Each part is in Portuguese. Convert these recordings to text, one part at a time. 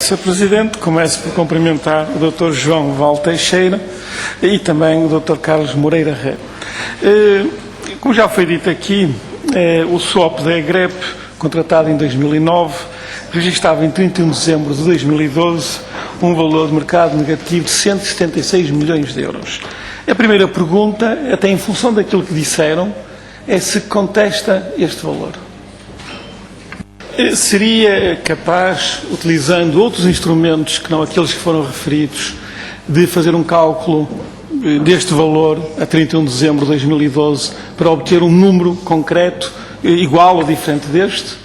Sr. Presidente, começo por cumprimentar o Dr. João Val Teixeira e também o Dr. Carlos Moreira Ré. Como já foi dito aqui, o swap da EGREP, contratado em 2009, registava em 31 de dezembro de 2012 um valor de mercado negativo de 176 milhões de euros. A primeira pergunta, até em função daquilo que disseram, é se contesta este valor. Seria capaz, utilizando outros instrumentos que não aqueles que foram referidos, de fazer um cálculo deste valor a 31 de dezembro de 2012 para obter um número concreto igual ou diferente deste?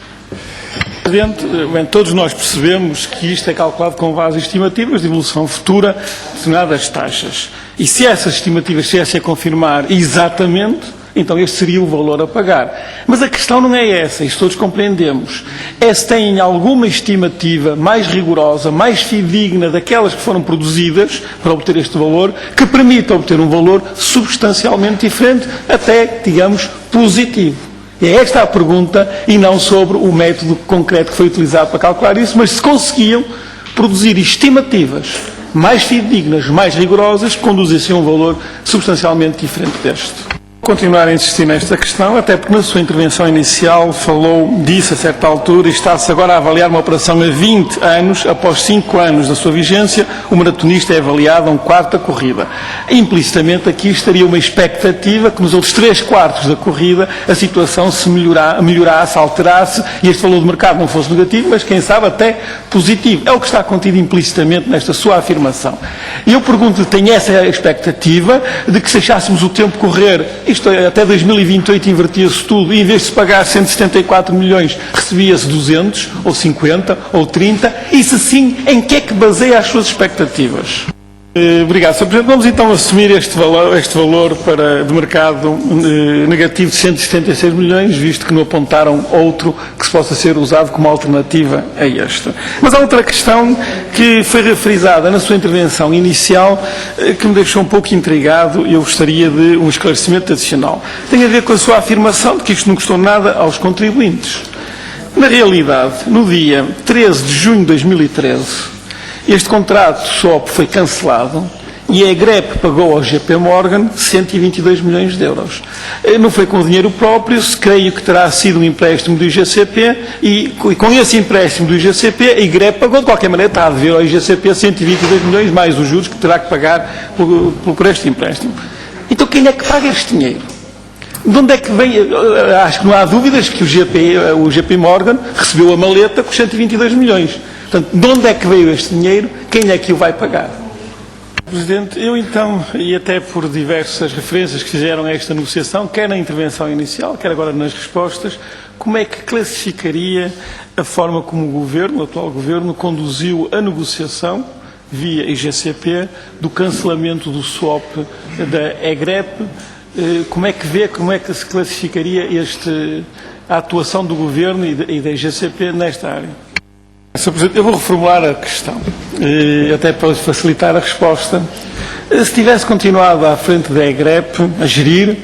Presidente, bem, todos nós percebemos que isto é calculado com base em estimativas de evolução futura de determinadas taxas. E se essas estimativas viessem a confirmar exatamente, então este seria o valor a pagar. Mas a questão não é essa, isto todos compreendemos. É se têm alguma estimativa mais rigorosa, mais fidedigna daquelas que foram produzidas para obter este valor, que permita obter um valor substancialmente diferente, até, digamos, positivo. É esta a pergunta e não sobre o método concreto que foi utilizado para calcular isso, mas se conseguiam produzir estimativas mais fidedignas, mais rigorosas, que conduzissem a um valor substancialmente diferente deste. Continuar a insistir nesta questão, até porque na sua intervenção inicial disse a certa altura, e está-se agora a avaliar uma operação a 20 anos, após 5 anos da sua vigência, o maratonista é avaliado a um quarto da corrida. Implicitamente aqui estaria uma expectativa que nos outros 3/4 da corrida a situação se melhorasse, alterasse e este valor de mercado não fosse negativo, mas quem sabe até positivo. É o que está contido implicitamente nesta sua afirmação. E eu pergunto-lhe, tem essa expectativa de que se deixássemos o tempo correr, isto é, até 2028 invertia-se tudo, e em vez de se pagar 174 milhões, recebia-se 200, ou 50, ou 30, e se sim, em que é que baseia as suas expectativas? Obrigado, Sr. Presidente. Vamos então assumir este valor de mercado negativo de 176 milhões, visto que não apontaram outro que se possa ser usado como alternativa a esta. Mas há outra questão que foi refrisada na sua intervenção inicial que me deixou um pouco intrigado e eu gostaria de um esclarecimento adicional. Tem a ver com a sua afirmação de que isto não custou nada aos contribuintes. Na realidade, no dia 13 de junho de 2013, este contrato SWAP foi cancelado e a EGREP pagou ao JP Morgan 122 milhões de euros. Não foi com dinheiro próprio, creio que terá sido um empréstimo do IGCP e com esse empréstimo do IGCP a EGREP pagou, de qualquer maneira, está a dever ao IGCP 122 milhões mais os juros que terá que pagar por este empréstimo. Então quem é que paga este dinheiro? De onde é que vem? Acho que não há dúvidas que o JP Morgan recebeu a maleta com 122 milhões. Portanto, de onde é que veio este dinheiro? Quem é que o vai pagar? Presidente, eu então, e até por diversas referências que fizeram a esta negociação, quer na intervenção inicial, quer agora nas respostas, como é que classificaria a forma como o atual Governo, conduziu a negociação, via IGCP, do cancelamento do swap da EGREP? Como é que vê, como é que se classificaria a atuação do Governo e da IGCP nesta área? Sr. Presidente, eu vou reformular a questão, até para facilitar a resposta. Se tivesse continuado à frente da EGREP a gerir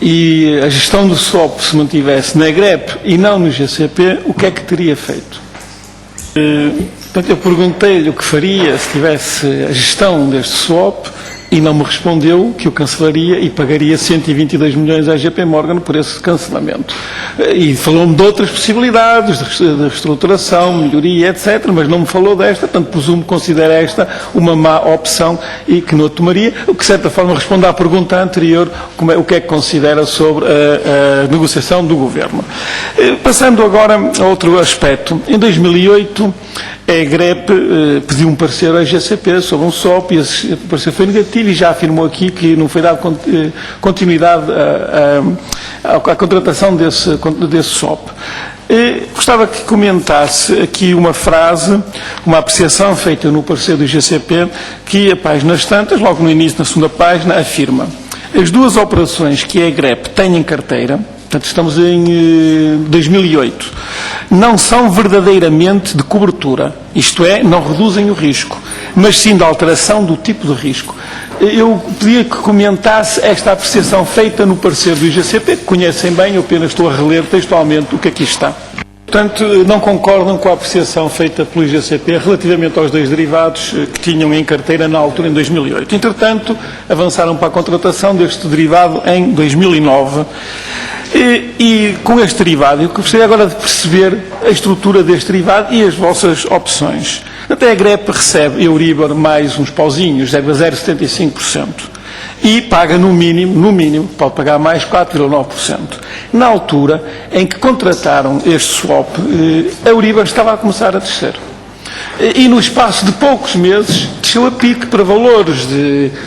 e a gestão do swap se mantivesse na EGREP e não no IGCP, o que é que teria feito? Portanto, eu perguntei-lhe o que faria se tivesse a gestão deste swap e não me respondeu que o cancelaria e pagaria 122 milhões à JP Morgan por esse cancelamento. E falou-me de outras possibilidades, de reestruturação, melhoria, etc., mas não me falou desta, portanto, presumo que considera esta uma má opção e que não a tomaria, o que, de certa forma, responde à pergunta anterior, o que é que considera sobre a negociação do Governo. Passando agora a outro aspecto. Em 2008, a EGREP pediu um parecer ao IGCP sobre um SWAP e esse parecer foi negativo e já afirmou aqui que não foi dado continuidade à contratação desse SWAP. Gostava que comentasse aqui uma frase, uma apreciação feita no parecer do IGCP, que a páginas tantas, logo no início, na segunda página, afirma: as duas operações que a EGREP tem em carteira, portanto estamos em 2008, não são verdadeiramente de cobertura, isto é, não reduzem o risco, mas sim de alteração do tipo de risco. Eu pedia que comentasse esta apreciação feita no parecer do IGCP, que conhecem bem, eu apenas estou a reler textualmente o que aqui está. Portanto, não concordam com a apreciação feita pelo IGCP relativamente aos dois derivados que tinham em carteira na altura, em 2008. Entretanto, avançaram para a contratação deste derivado em 2009. E com este derivado, eu gostaria agora de perceber a estrutura deste derivado e as vossas opções. Até a GREP recebe Euribor mais uns pauzinhos, 0,075%. E paga no mínimo, pode pagar mais 4,9%. Na altura em que contrataram este swap, a Euribor estava a começar a descer. E no espaço de poucos meses desceu a pique para valores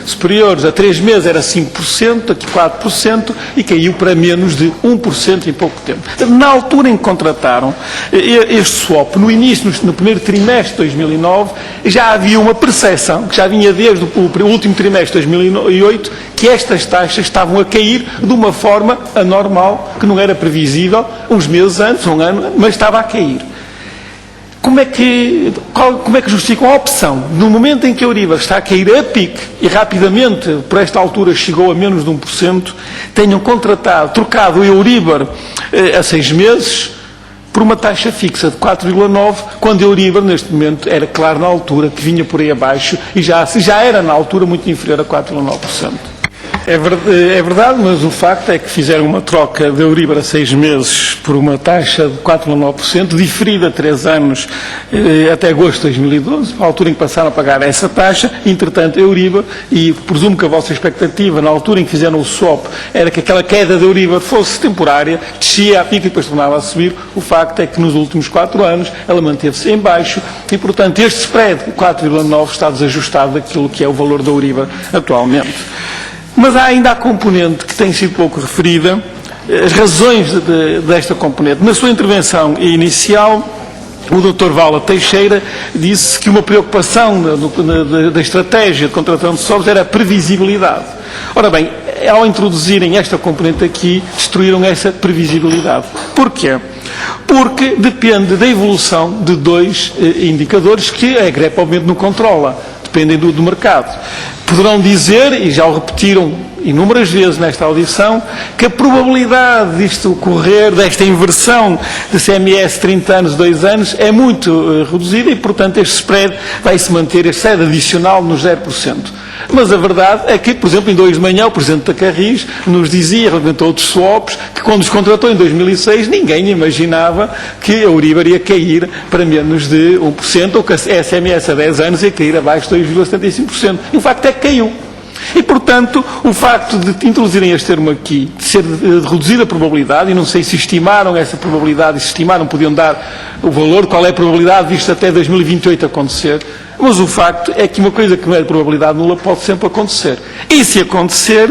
superiores a 3 meses, era 5%, aqui 4%, e caiu para menos de 1% em pouco tempo. Na altura em que contrataram este swap, no início, no primeiro trimestre de 2009, já havia uma percepção, que já vinha desde o último trimestre de 2008, que estas taxas estavam a cair de uma forma anormal, que não era previsível, uns meses antes, um ano, mas estava a cair. Como é que justificam a opção, no momento em que a Euribor está a cair a pique e rapidamente, por esta altura, chegou a menos de 1%, tenham trocado o Euribor a 6 meses por uma taxa fixa de 4,9%, quando a Euribor, neste momento, era claro na altura, que vinha por aí abaixo e já era na altura muito inferior a 4,9%. É verdade, mas o facto é que fizeram uma troca de Euribor a 6 meses por uma taxa de 4,9%, diferida a 3 anos até agosto de 2012, a altura em que passaram a pagar essa taxa. Entretanto, a Euribor, e presumo que a vossa expectativa na altura em que fizeram o swap era que aquela queda de Euribor fosse temporária, descia a pique e depois tornava a subir. O facto é que nos últimos 4 anos ela manteve-se em baixo e, portanto, este spread de 4,9% está desajustado daquilo que é o valor da Euribor atualmente. Mas há ainda a componente que tem sido pouco referida, as razões desta componente. Na sua intervenção inicial, o Dr. Vala Teixeira disse que uma preocupação da estratégia de contratação de swaps era a previsibilidade. Ora bem, ao introduzirem esta componente aqui, destruíram essa previsibilidade. Porquê? Porque depende da evolução de 2 indicadores que a GREP obviamente não controla, dependem do mercado. Poderão dizer, e já o repetiram inúmeras vezes nesta audição, que a probabilidade disto ocorrer, desta inversão de CMS 30 anos, 2 anos, é muito reduzida e, portanto, este spread vai-se manter, este spread adicional, nos 0%. Mas a verdade é que, por exemplo, em 2 de manhã, o Presidente da Carris nos dizia, relativamente a outros swaps, que quando os contratou em 2006, ninguém imaginava que a Euribor ia cair para menos de 1%, ou que a SMS a 10 anos ia cair abaixo de 2,75%. E o facto é que caiu. E, portanto, o facto de introduzirem este termo aqui, de ser reduzida a probabilidade, e não sei se estimaram essa probabilidade, e se estimaram, podiam dar o valor, qual é a probabilidade disto até 2028 acontecer, mas o facto é que uma coisa que não é de probabilidade nula pode sempre acontecer. E se acontecer,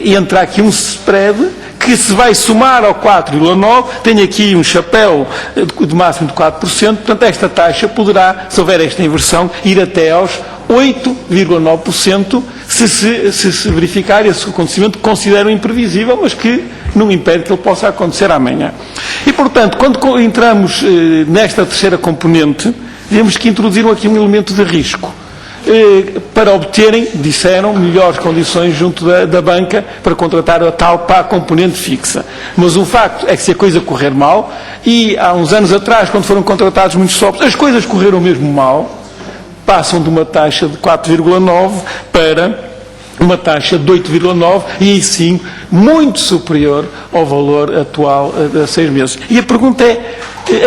entra aqui um spread que se vai somar ao 4,9%, tem aqui um chapéu de máximo de 4%, portanto esta taxa poderá, se houver esta inversão, ir até aos 8,9% se verificar esse acontecimento que considero imprevisível, mas que não impede que ele possa acontecer amanhã. E, portanto, quando entramos nesta terceira componente, temos que introduzir aqui um elemento de risco para obterem, disseram, melhores condições junto da banca para contratar a tal componente fixa. Mas o facto é que se a coisa correr mal, e há uns anos atrás, quando foram contratados muitos swaps, as coisas correram mesmo mal, passam de uma taxa de 4,9 para uma taxa de 8,9 e aí sim muito superior ao valor atual de 6 meses. E a pergunta é,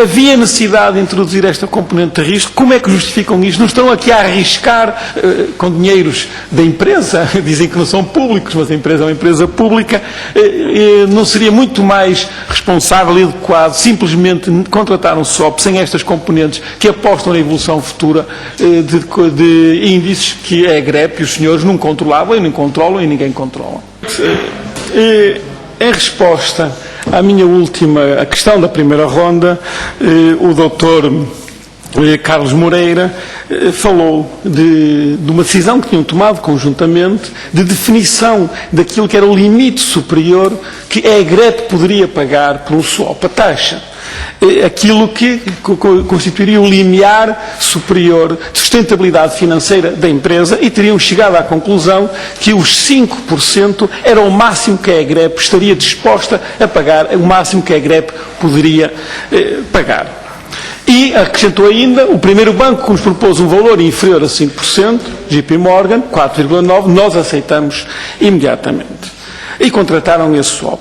havia necessidade de introduzir esta componente de risco? Como é que justificam isto? Não estão aqui a arriscar com dinheiros da empresa? Dizem que não são públicos, mas a empresa é uma empresa pública. Não seria muito mais responsável e adequado simplesmente contratar um swap sem estas componentes que apostam na evolução futura de índices que a GREP e os senhores não controlavam e não controlam e ninguém controla? Em resposta à minha a questão da primeira ronda, o doutor Carlos Moreira falou de uma decisão que tinham tomado conjuntamente de definição daquilo que era o limite superior que a GREP poderia pagar por um swap, a taxa. aquilo que constituiria o limiar superior de sustentabilidade financeira da empresa e teriam chegado à conclusão que os 5% era o máximo que a EGREP estaria disposta a pagar, o máximo que a EGREP poderia pagar. E acrescentou ainda, o primeiro banco que nos propôs um valor inferior a 5%, JP Morgan, 4,9%, nós aceitamos imediatamente. E contrataram esse swap.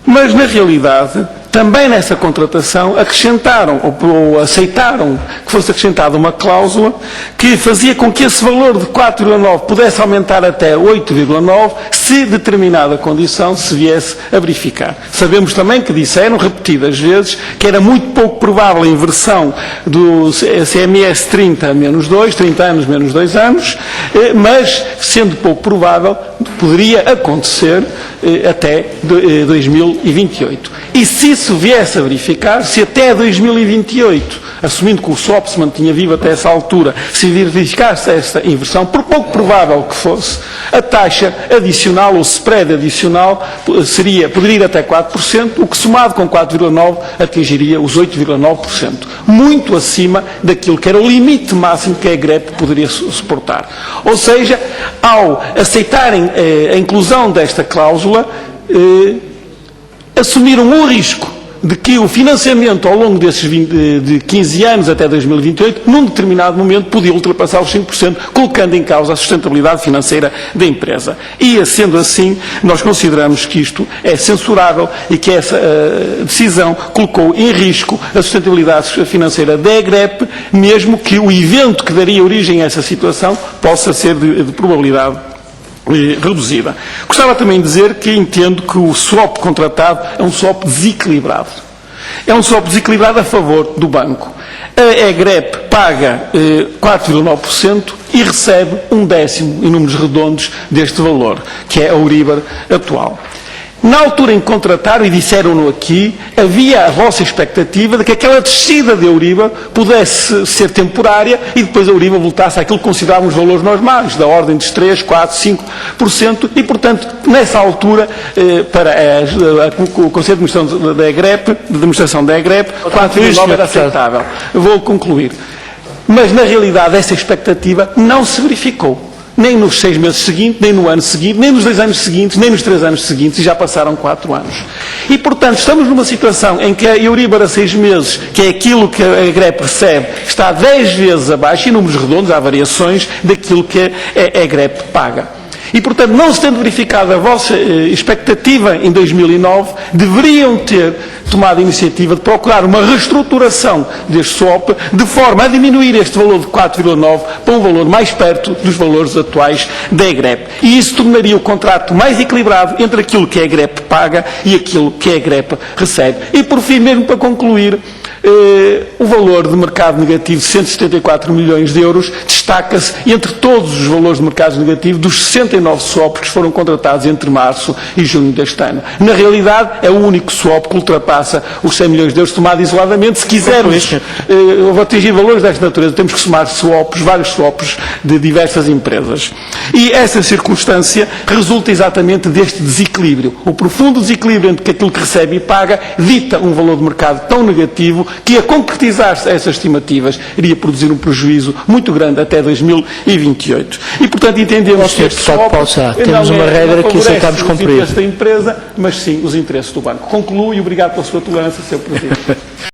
Mas, na realidade, também nessa contratação acrescentaram, ou aceitaram que fosse acrescentada uma cláusula que fazia com que esse valor de 4,9 pudesse aumentar até 8,9 se determinada condição se viesse a verificar. Sabemos também que disseram repetidas vezes que era muito pouco provável a inversão do CMS 30 menos 2, 30 anos menos 2 anos, mas sendo pouco provável, poderia acontecer até 2028. E se isso viesse a verificar, se até 2028, assumindo que o swap se mantinha vivo até essa altura, se verificasse esta inversão, por pouco provável que fosse, a taxa adicional, ou spread adicional, poderia ir até 4%, o que somado com 4,9% atingiria os 8,9%, muito acima daquilo que era o limite máximo que a EGREP poderia suportar. Ou seja, ao aceitarem a inclusão desta cláusula, assumiram um risco de que o financiamento ao longo desses de 15 anos até 2028, num determinado momento, podia ultrapassar os 5%, colocando em causa a sustentabilidade financeira da empresa. E, sendo assim, nós consideramos que isto é censurável e que essa decisão colocou em risco a sustentabilidade financeira da EGREP, mesmo que o evento que daria origem a essa situação possa ser de probabilidade reduzida. Gostava também de dizer que entendo que o swap contratado é um swap desequilibrado. É um swap desequilibrado a favor do banco. A EGREP paga 4,9% e recebe 1/10 em números redondos deste valor, que é a Euribor atual. Na altura em que contrataram, e disseram-no aqui, havia a vossa expectativa de que aquela descida de Euribor pudesse ser temporária e depois a Euribor voltasse àquilo que considerávamos valores normais, da ordem dos 3%, 4%, 5%, e, portanto, nessa altura, para o Conselho de Administração da EGREP, 4,9% era aceitável. Vou concluir. Mas, na realidade, essa expectativa não se verificou. Nem nos 6 meses seguintes, nem no ano seguinte, nem nos 2 anos seguintes, nem nos 3 anos seguintes, e já passaram 4 anos. E, portanto, estamos numa situação em que a Euribor a 6 meses, que é aquilo que a EGREP recebe, está 10 vezes abaixo, em números redondos, há variações, daquilo que a EGREP paga. E, portanto, não se tendo verificado a vossa expectativa em 2009, deveriam ter tomado a iniciativa de procurar uma reestruturação deste swap, de forma a diminuir este valor de 4,9 para um valor mais perto dos valores atuais da EGREP. E isso tornaria o contrato mais equilibrado entre aquilo que a EGREP paga e aquilo que a EGREP recebe. E, por fim, mesmo para concluir, o valor de mercado negativo de 174 milhões de euros destaca-se entre todos os valores de mercado negativo dos 69 swaps que foram contratados entre março e junho deste ano. Na realidade, é o único swap que ultrapassa os 100 milhões de euros tomado isoladamente. Se quisermos atingir valores desta natureza, temos que somar swaps, vários swaps de diversas empresas. E essa circunstância resulta exatamente deste desequilíbrio. O profundo desequilíbrio entre aquilo que recebe e paga dita um valor de mercado tão negativo que, a concretizar-se essas estimativas, iria produzir um prejuízo muito grande até 2028. E, portanto, entendemos que este swap temos uma regra que aceitamos cumprir. Os interesses da empresa, mas sim os interesses do banco. Concluo e obrigado pela sua tolerância, Sr. Presidente.